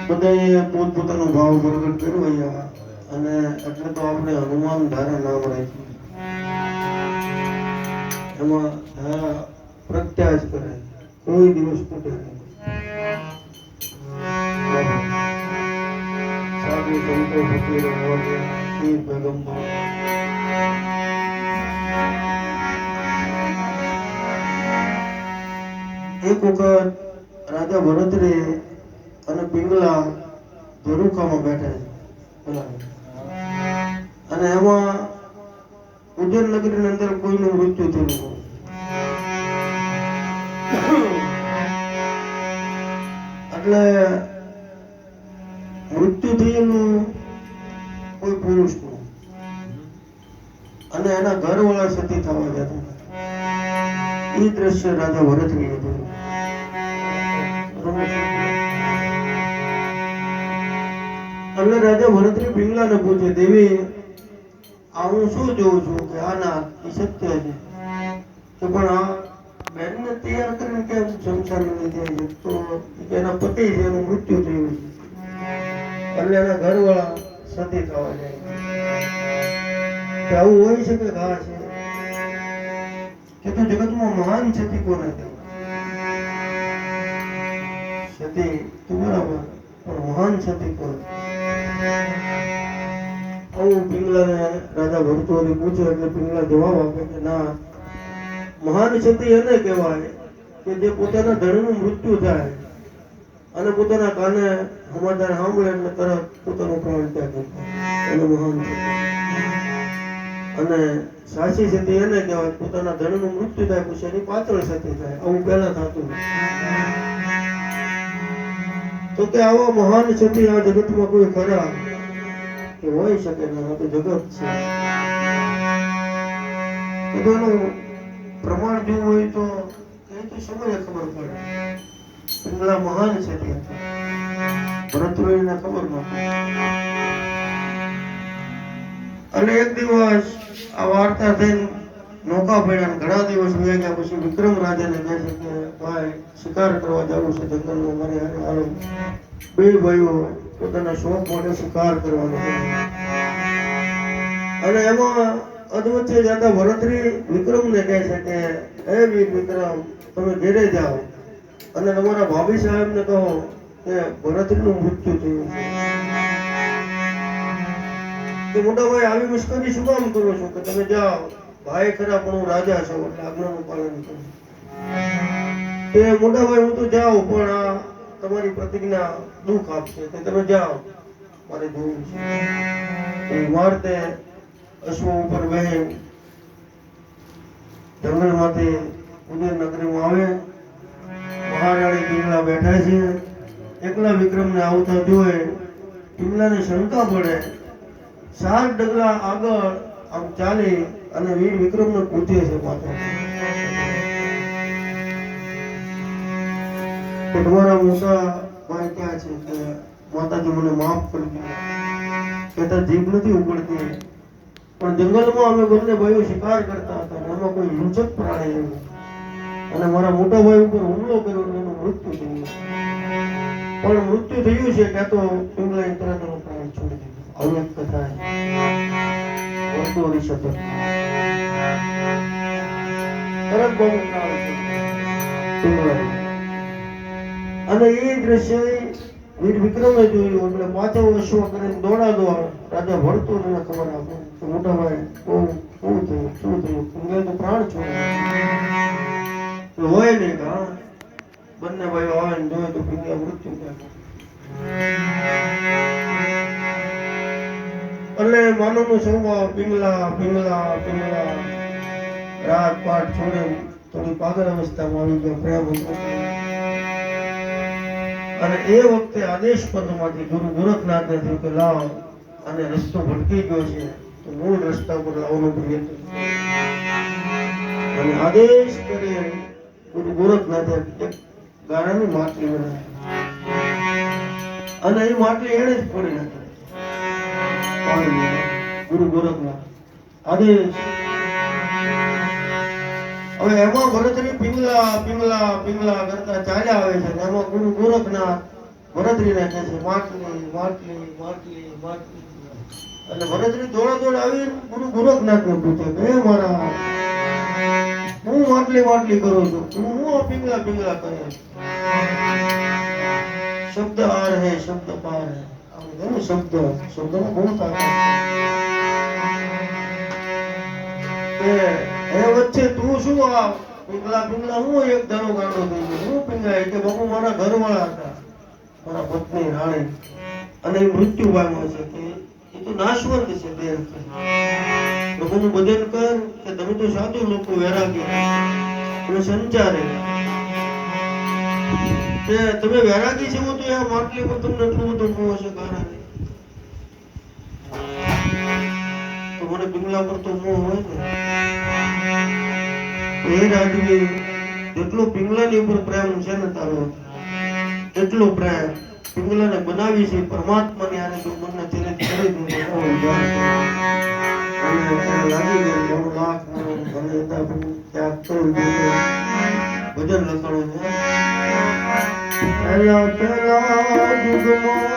બધાએ પોતપોતાનો ભાવ પ્રગટ કર્યો અહીંયા, અને એટલે તો આપણે હનુમાન ધારા નામ રાખ્યું. એમાં ધારા પ્રત્યાજ કરે, કોઈ દિવસ તૂટે નહીં. સાધુ સંતો ફકીરો પીર પેગમ્બર એક વખત રાજા ભરતરે અને પિંગલા ઝરૂખામાં બેઠા છે, અને એમાં ઉજ્જૈન નગરીની અંદર કોઈનું મૃત્યુ થયું. એટલે મૃત્યુ થયેલું કોઈ પુરુષનું, અને એના ઘરવાળા સતી થવા જતા. એ દ્રશ્ય રાજા ભરતરીએ જોયું. એટલે રાજા ભરતરી પિંગલાને પૂછે, દેવી આ હું શું જોઉં છું કે આના એ સત્ય છે કે પણ આ બેનને તૈયાર કરીને કેમ શમશાનમાં લઈ જાય છે? તો એના પતિ છે, એનું મૃત્યુ થયું છે, એટલે એના ઘરવાળા સતી થવા જાય. આવું હોય શકે કે હા છે? કે તો જગતમાં મહાન સતી કોને કહેવાય? સતી તો બરાબર, પણ મહાન સતી કોણ? આવું પિંગલાને રાજા ભરતોરી પૂછે એટલે પિંગલા જવાબ આપે કે ના, મહાન સતી એને કહેવાય કે જે પોતાના ધણીનું મૃત્યુ થાય અને પોતાના કાને સમાચાર સાંભળે એટલે તરત પોતાનો પ્રાણ ત્યાગ કરે, એને મહાન સતી. અને સાચી સતી એને કહેવાય પોતાના ધણીનું મૃત્યુ થાય પછી એની પાછળ સતી થાય. આવું પહેલા થતું. તો કે આવા મહાન સતી આ જગતમાં કોઈ ખરા કે હોય શકે ના? આ તો જગત છે. એનું પ્રમાણ જોવું હોય તો એ તો સમય ખબર પડે. પિંગલા મહાન સતી હતા, ભરતરીને ખબર નહોતી. અને એક દિવસ આ વાર્તા થઈને નૌકા પડ્યા, ઘણા દિવસ વયા ગયા પછી વિક્રમ રાજાને કહે છે કે ભાઈ શિકાર કરવા જવું છે જંગલમાં, મારે હારે હાલો. બે ભાઈઓ પોતાના શોખ માટે શિકાર કરવાનો છે. અને એમાં અધવચ્ચે જતા ભરતરી વિક્રમને કહે છે કે હે વીર વિક્રમ, તમે ઘેરે જાઓ અને તમારા ભાભી સાહેબને કહો કે ભરતરીનું મૃત્યુ થયું છે. કે મોટા ભાઈ આવી મુશ્કેલી શું કામ કરો છો? કે તમે જાઓ, ભાઈ ખરા પણ હું રાજા છું એટલે આજ્ઞાનું પાલન કરું. કે મોટા ભાઈ હું તો જાઉં, પણ આ તમારી પ્રતિજ્ઞા દુઃખ આપશે, કે તમે જાઓ, મારે જોવું છે. મારતે અશ્વ ઉપર બહેન જંગલમાંથી ઉદયન નગરીમાં આવે. મહારાણી પિંગલા બેઠા છે, એકલા વિક્રમને આવતા જોઈ પિંગલાને શંકા પડે. 7 ડગલા આગળ આમ ચાલી અને વીર વિક્રમને પૂછે છે પાછળ, તમારા મોટા ભાઈ ક્યાં છે? કે માતાજી મને માફ કરી દો, કે તાર જીભ નથી ઉગડતી, પણ જંગલમાં અમે બંને ભાઈઓ શિકાર કરતા હતા, એમાં કોઈ હિંસક પ્રાણી આવ્યું અને મારા મોટા ભાઈ ઉપર હુમલો કર્યો અને એનું મૃત્યુ થયું. પણ મૃત્યુ થયું છે ત્યાં તો પિંગલાએ તરત એનો પ્રાણ છોડી દીધો. આવું એક કથા વર્તુળી શબ્દ તરત બહુ પ્રાણ પિંગલા. અને એ દ્રશ્ય વીર વિક્રમે જોયું એટલે પાછો અશ્વ કરીને દોડ રાજા ભરતોરીને ખબર આપે કે મોટા ભાઈ શું થયું, શું થયું? પિંગલાએ તો પ્રાણ છોડ્યો. હોય નહીં કે હા, બંને ભાઈઓ આવે ને જોયે તો પિંગલા મૃત્યુ થયા. એટલે માનવનો સ્વભાવ પિંગલા પિંગલા પિંગલા રાત પાઠ છોડે થોડી પાગલ અવસ્થામાં આવી ગયો, પ્રેમ હતો. અને એ વખતે આદેશ પદમાંથી ગુરુ ગોરખનાથને થયું કે લાવ, અને રસ્તો ભટકી ગયો છે તો મૂળ રસ્તા પર લાવવાનો પ્રયત્ન. અને આદેશ કરી ગુરુ ગોરખનાથે એક ગાળાની માટલી બનાવી અને એ માટલી એને જ ફોડી નાખી. ગુરુ ગોરખનાથ આદેશ. હવે એમાં ભરતરી પિંગલા પિંગલા પિંગલા કરતા ચાલ્યા આવે છે, એમાં ગુરુ ગોરખનાથ વરદરી નાખે છે, માટલી માટલી માટલી માટલી. અને વરદરી દોડા દોડ આવી ગુરુ ગોરખનાથને પૂછે કે હે મારા હું માટલી માટલી કરું છું, હું પિંગલા પિંગલા કરે. શબ્દ આર હે શબ્દ પાર હે. આપણે શબ્દનો બહુ તાકાત છે. હે વચ્ચે તું શું આ પિંગલા પિંગલા હું એક ધારો ગાંડો થઈ ગયો, હું પિંગલાય કે બાપુ મારા ઘરવાળા હતા, મારા પત્ની રાણી, અને મૃત્યુ પામ્યો છે કે એ તો નાશવંત છે દેહ. લોકોનું ભજન કર કે તમે તો સાધુ લોકો વૈરાગી તમે સંચારે કે તમે વૈરાગી છો તો આ માટલી પર તમને એટલું બધું મોહ હશે કારણ તો મને પિંગલા પર તો મોહ હોય ને. એ રાજવી જેટલો પિંગલાની ઉપર પ્રેમ છે ને તારો એટલો પ્રેમ પિંગલાને બનાવી છે પરમાત્માની આરે તું મનને ચરિત કરી દે અને લાગી ગયું 9 લાખ મને ત્યાગ કરી ભજન લખાણું છે. પહેલા પહેલા જુગમાં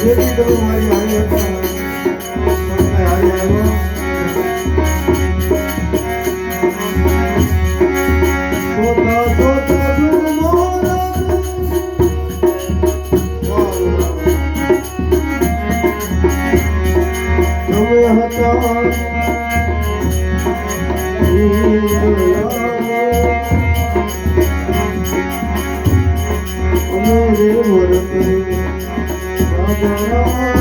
તેથી તમે મારી હારી હતા પણ કઈ હારી આવ્યો સોતા સોતા Radha